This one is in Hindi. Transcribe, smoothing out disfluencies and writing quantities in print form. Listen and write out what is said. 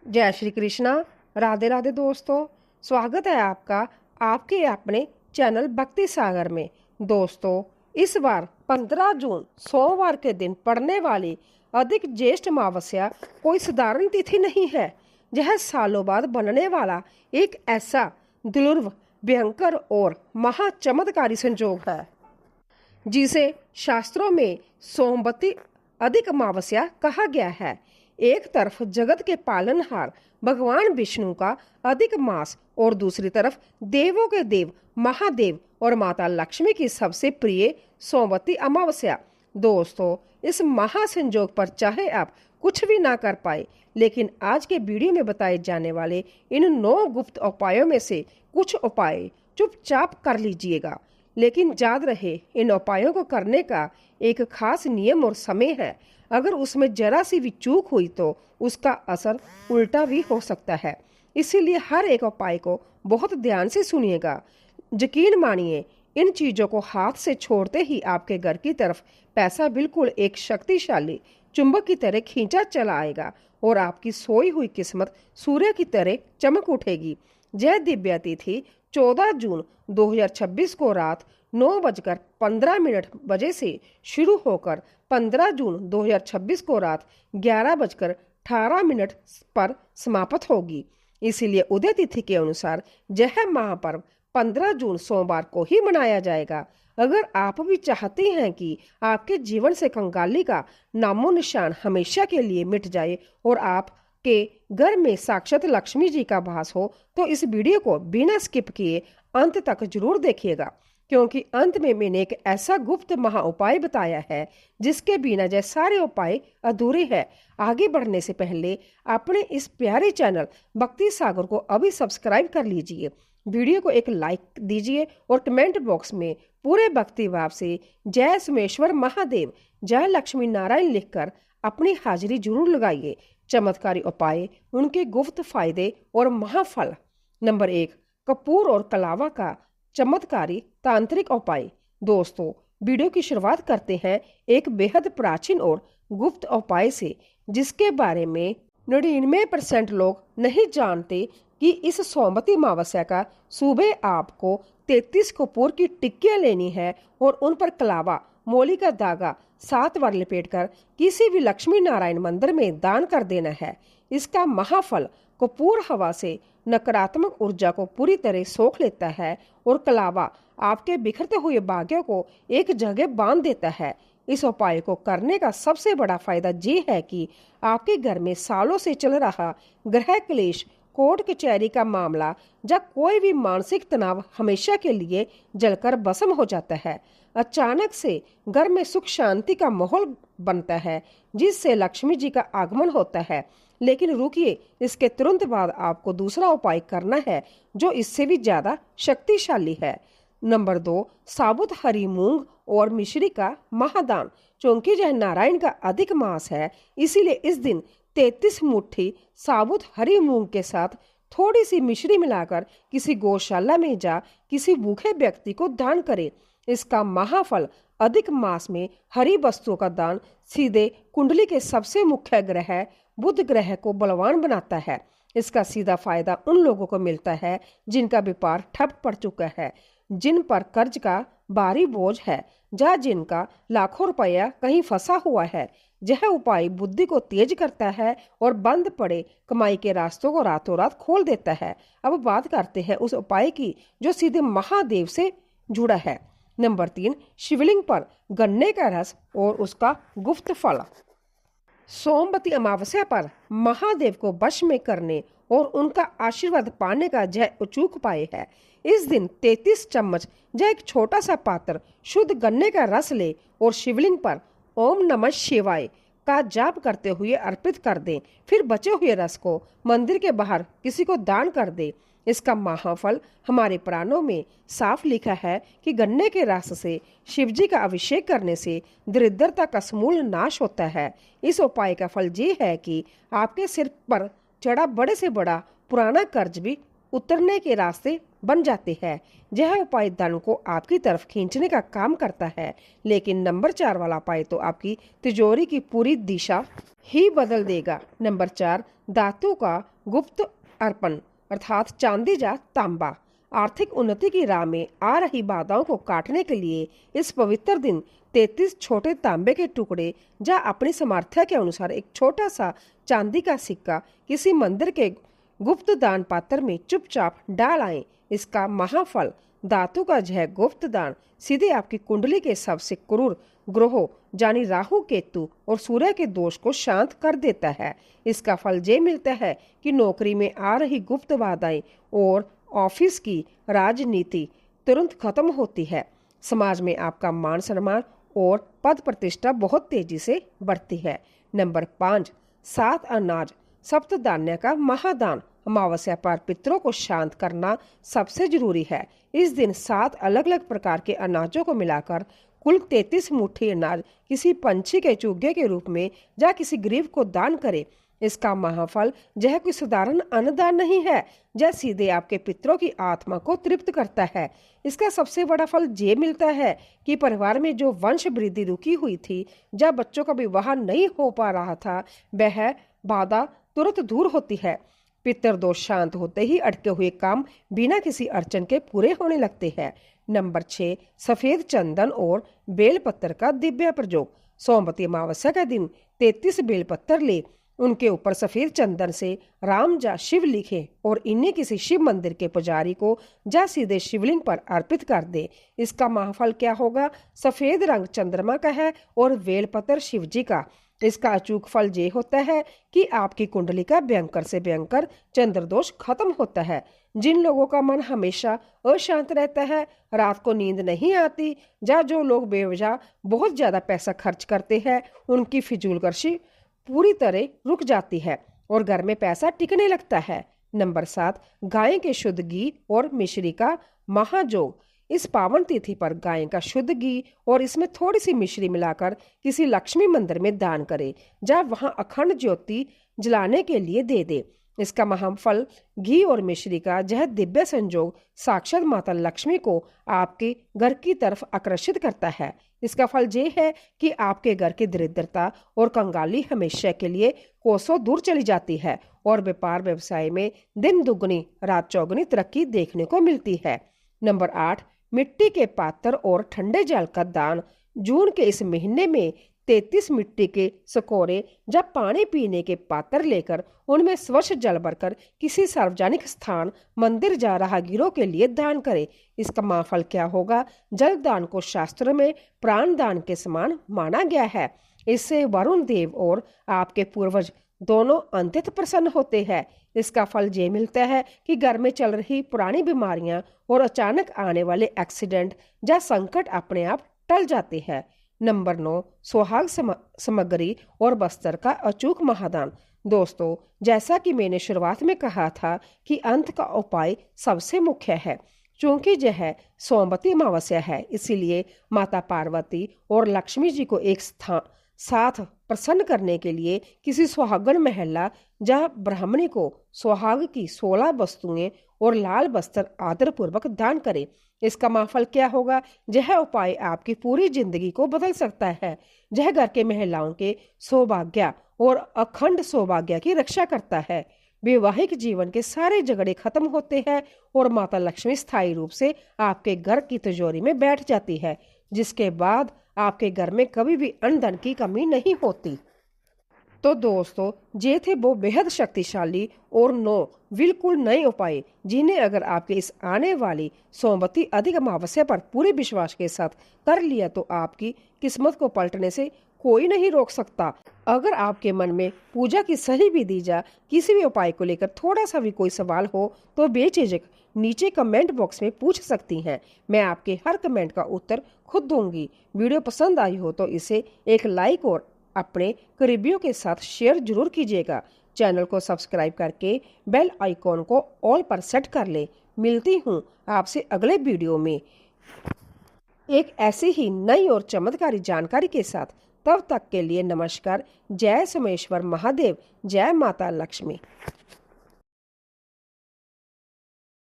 जय श्री कृष्णा। राधे राधे दोस्तों, स्वागत है आपका आपके अपने चैनल भक्ति सागर में। दोस्तों, इस बार 15 जून सोमवार के दिन पड़ने वाली अधिक ज्येष्ठ अमावस्या कोई साधारण तिथि नहीं है। यह सालों बाद बनने वाला एक ऐसा दुर्लभ, भयंकर और महाचमत्कारी संयोग है जिसे शास्त्रों में सोमवती अधिक अमावस्या कहा गया है। एक तरफ जगत के पालनहार भगवान विष्णु का अधिक मास और दूसरी तरफ देवों के देव महादेव और माता लक्ष्मी की सबसे प्रिय सोमवती अमावस्या। दोस्तों, इस महासंयोग पर चाहे आप कुछ भी ना कर पाए, लेकिन आज के वीडियो में बताए जाने वाले इन 9 गुप्त उपायों में से कुछ उपाय चुपचाप कर लीजिएगा। लेकिन याद रहे, इन उपायों को करने का एक खास नियम और समय है। अगर उसमें जरा सी भी चूक हुई तो उसका असर उल्टा भी हो सकता है। इसीलिए हर एक उपाय को बहुत ध्यान से सुनिएगा। यकीन मानिए, इन चीजों को हाथ से छोड़ते ही आपके घर की तरफ पैसा बिल्कुल एक शक्तिशाली चुंबक की तरह खींचा चला आएगा और आपकी सोई हुई किस्मत सूर्य की तरह चमक उठेगी। यह दिव्य तिथि 14 जून 2026 को रात 9:15 बजे से शुरू होकर 15 जून 2026 को रात 11:18 पर समाप्त होगी। इसीलिए उदय तिथि के अनुसार यह महापर्व 15 जून सोमवार को ही मनाया जाएगा। अगर आप भी चाहते हैं कि आपके जीवन से कंगाली का नामो निशान हमेशा के लिए मिट जाए और आप के घर में साक्षात लक्ष्मी जी का वास हो, तो इस वीडियो को बिना स्किप किए अंत तक जरूर देखिएगा, क्योंकि अंत में मैंने एक ऐसा गुप्त महा उपाय बताया है जिसके बिना यह सारे उपाय अधूरे हैं। आगे बढ़ने से पहले अपने इस प्यारे चैनल भक्ति सागर को अभी सब्सक्राइब कर लीजिए, वीडियो को एक लाइक दीजिए और कमेंट बॉक्स में पूरे भक्ति भाव से जय सोमेश्वर महादेव, जय लक्ष्मी नारायण लिखकर अपनी हाजिरी जरूर लगाइए। चमत्कारी उपाय, उनके गुप्त फायदे और महाफल। नंबर 1, कपूर और कलावा का चमत्कारी तांत्रिक उपाय। दोस्तों, वीडियो की शुरुआत करते हैं एक बेहद प्राचीन और गुप्त उपाय से, जिसके बारे में 99% लोग नहीं जानते कि इस सोमवती अमावस्या का सुबह आपको 33 कपूर की टिक्कियां लेनी है और उन पर कलावा मोली का धागा 7 बार लपेटकर किसी भी लक्ष्मी नारायण मंदिर में दान कर देना है। इसका महाफल, कपूर हवा से नकारात्मक ऊर्जा को पूरी तरह सोख लेता है और कलावा आपके बिखरते हुए भाग्यों को एक जगह बांध देता है। इस उपाय को करने का सबसे बड़ा फायदा ये है कि आपके घर में सालों से चल रहा ग्रह क्लेश, कोर्ट कचहरी का मामला या कोई भी मानसिक तनाव हमेशा के लिए जलकर भस्म हो जाता है। अचानक से घर में सुख शांति का माहौल बनता है, जिससे लक्ष्मी जी का आगमन होता है। लेकिन रुकिए, इसके तुरंत बाद आपको दूसरा उपाय करना है जो इससे भी ज्यादा शक्तिशाली है। नंबर 2, साबुत हरी मूंग और मिश्री का महादान। क्योंकि यह नारायण का अधिक मास है, इसीलिए इस दिन 33 मुट्ठी साबुत हरी मूंग के साथ थोड़ी सी मिश्री मिलाकर किसी गौशाला में जा किसी भूखे व्यक्ति को दान करें। इसका महाफल, अधिक मास में हरी वस्तुओं का दान सीधे कुंडली के सबसे मुख्य ग्रह बुध ग्रह को बलवान बनाता है। इसका सीधा फायदा उन लोगों को मिलता है जिनका व्यापार ठप पड़ चुका है, जिन पर कर्ज का भारी बोझ है, या जिनका लाखों रुपया कहीं फंसा हुआ है। यह उपाय बुद्धि को तेज करता है और बंद पड़े कमाई के रास्तों को रातों रात खोल देता है। अब बात करते हैं उस उपाय की जो सीधे महादेव से जुड़ा है। नंबर 3, शिवलिंग पर गन्ने का रस और उसका गुप्त फल। सोमवती अमावस्या पर महादेव को वश में करने और उनका आशीर्वाद पाने का यह अचूक उपाय है। इस दिन 33 चम्मच या एक छोटा सा पात्र शुद्ध गन्ने का रस ले और शिवलिंग पर ओम नमः शिवाय का जाप करते हुए अर्पित कर दें। फिर बचे हुए रस को मंदिर के बाहर किसी को दान कर दें। इसका महाफल, हमारे पुराणों में साफ लिखा है कि गन्ने के रस से शिवजी का अभिषेक करने से दरिद्रता का समूल नाश होता है। इस उपाय का फल ये है कि आपके सिर पर चढ़ा बड़े से बड़ा पुराना कर्ज भी उतरने के रास्ते बन जाते हैं। यह उपाय धन को आपकी तरफ खींचने का काम करता है, लेकिन नंबर 4 वाला उपाय तो आपकी तिजोरी की पूरी दिशा ही बदल देगा। नंबर 4, धातु का गुप्त अर्पण अर्थात चांदी या तांबा। आर्थिक उन्नति की राह में आ रही बाधाओं को काटने के लिए इस पवित्र दिन 33 छोटे तांबे के टुकड़े या अपनी सामर्थ्य के अनुसार एक छोटा सा चांदी का सिक्का किसी मंदिर के गुप्त दान पात्र में चुपचाप डाल आएं। इसका महाफल, धातु का यह गुप्त दान सीधे आपकी कुंडली के सबसे क्रूर ग्रहों यानी राहु, केतु और सूर्य के दोष को शांत कर देता है। इसका फल ये मिलता है कि नौकरी में आ रही गुप्त बाधाएं और ऑफिस की राजनीति तुरंत खत्म होती है। समाज में आपका मान सम्मान और पद प्रतिष्ठा बहुत तेजी से बढ़ती है। नंबर 5, 7 अनाज सप्तधान्य का महादान। अमावस्या पर पितरों को शांत करना सबसे जरूरी है। इस दिन 7 अलग अलग प्रकार के अनाजों को मिलाकर कुल 33 मुट्ठी अनाज किसी पंछी के चूगे के रूप में या किसी गरीब को दान करें। इसका महाफल यह कोई साधारण अन्नदान नहीं है, यह सीधे आपके पितरों की आत्मा को तृप्त करता है। इसका सबसे बड़ा फल ये मिलता है कि परिवार में जो वंश वृद्धि रुकी हुई थी, जब बच्चों का विवाह नहीं हो पा रहा था, वह बाधा तुरंत दूर होती है। पितर दोष शांत होते ही अटके हुए काम बिना किसी अड़चन के पूरे होने लगते हैं। नंबर 6, सफेद चंदन और बेलपत्र का दिव्य प्रयोग। सोमवती अमावस्या का दिन 33 बेलपत्र ले, उनके ऊपर सफेद चंदन से राम जा शिव लिखे और इन्हें किसी शिव मंदिर के पुजारी को जा सीधे शिवलिंग पर अर्पित कर दे। इसका महाफल क्या होगा? सफेद रंग चंद्रमा का है और बेलपत्र शिव जी का। इसका अचूक फल ये होता है कि आपकी कुंडली का भयंकर से भयंकर चंद्र दोष खत्म होता है। जिन लोगों का मन हमेशा अशांत रहता है, रात को नींद नहीं आती, या जो लोग बेवजह बहुत ज्यादा पैसा खर्च करते हैं, उनकी फिजूलगर्शी पूरी तरह रुक जाती है और घर में पैसा टिकने लगता है। नंबर 7, गाय के शुद्ध घी और मिश्री का महायोग। इस पावन तिथि पर गाय का शुद्ध घी और इसमें थोड़ी सी मिश्री मिलाकर किसी लक्ष्मी मंदिर में दान करें, जब वहां अखंड ज्योति जलाने के लिए दे दे। इसका महाफल, घी और मिश्री का यह दिव्य संयोग साक्षात माता लक्ष्मी को आपके घर की तरफ आकर्षित करता है। इसका फल ये है कि आपके घर की दरिद्रता और कंगाली हमेशा के लिए कोसों दूर चली जाती है और व्यापार व्यवसाय में दिन दुगनी रात चौगुनी तरक्की देखने को मिलती है। नंबर 8, मिट्टी के पात्र और ठंडे जल का दान। जून के इस महीने में 33 मिट्टी के सकोरे जब पानी पीने के पात्र लेकर उनमें स्वच्छ जल भरकर किसी सार्वजनिक स्थान, मंदिर जा राहगीरों के लिए दान करें। इसका महाफल क्या होगा? जल दान को शास्त्रों में प्राण दान के समान माना गया है। इससे वरुण देव और आपके पूर्वज दोनों अत्यंत प्रसन्न होते हैं। इसका फल ये मिलता है कि घर में चल रही पुरानी बीमारियां और अचानक आने वाले एक्सीडेंट या संकट अपने आप टल जाते हैं। नंबर 9, सुहाग सामग्री और बस्तर का अचूक महादान। दोस्तों, जैसा कि मैंने शुरुआत में कहा था कि अंत का उपाय सबसे मुख्य है। चूंकि यह सोमवती अमावस्या है, इसीलिए माता पार्वती और लक्ष्मी जी को एक साथ प्रसन्न करने के लिए किसी सुहागन महिला या ब्राह्मणी को सुहाग की 16 वस्तुएं और लाल वस्त्र आदर पूर्वक दान करें। इसका महाफल क्या होगा? यह उपाय आपकी पूरी जिंदगी को बदल सकता है। यह घर के महिलाओं के सौभाग्य और अखंड सौभाग्य की रक्षा करता है। वैवाहिक जीवन के सारे झगड़े खत्म होते हैं और माता लक्ष्मी स्थायी रूप से आपके घर की तिजोरी में बैठ जाती है, जिसके बाद आपके घर में कभी भी अन्न धन की कमी नहीं होती। तो दोस्तों, ये थे वो बेहद शक्तिशाली और 9 बिल्कुल नए उपाय, जिन्हें अगर आपके इस आने वाली सोमवती अधिक अमावस्या पर पूरे विश्वास के साथ कर लिया तो आपकी किस्मत को पलटने से कोई नहीं रोक सकता। अगर आपके मन में पूजा की सही विधि या किसी भी उपाय को लेकर थोड़ा सा भी कोई सवाल हो तो बेझिझक नीचे कमेंट बॉक्स में पूछ सकती हैं। मैं आपके हर कमेंट का उत्तर खुद दूंगी। वीडियो पसंद आई हो तो इसे एक लाइक और अपने करीबियों के साथ शेयर जरूर कीजिएगा। चैनल को सब्सक्राइब करके बेल आइकॉन को ऑल पर सेट कर ले। मिलती हूँ आपसे अगले वीडियो में एक ऐसी ही नई और चमत्कारी जानकारी के साथ। तब तक के लिए नमस्कार। जय सोमेश्वर महादेव, जय माता लक्ष्मी।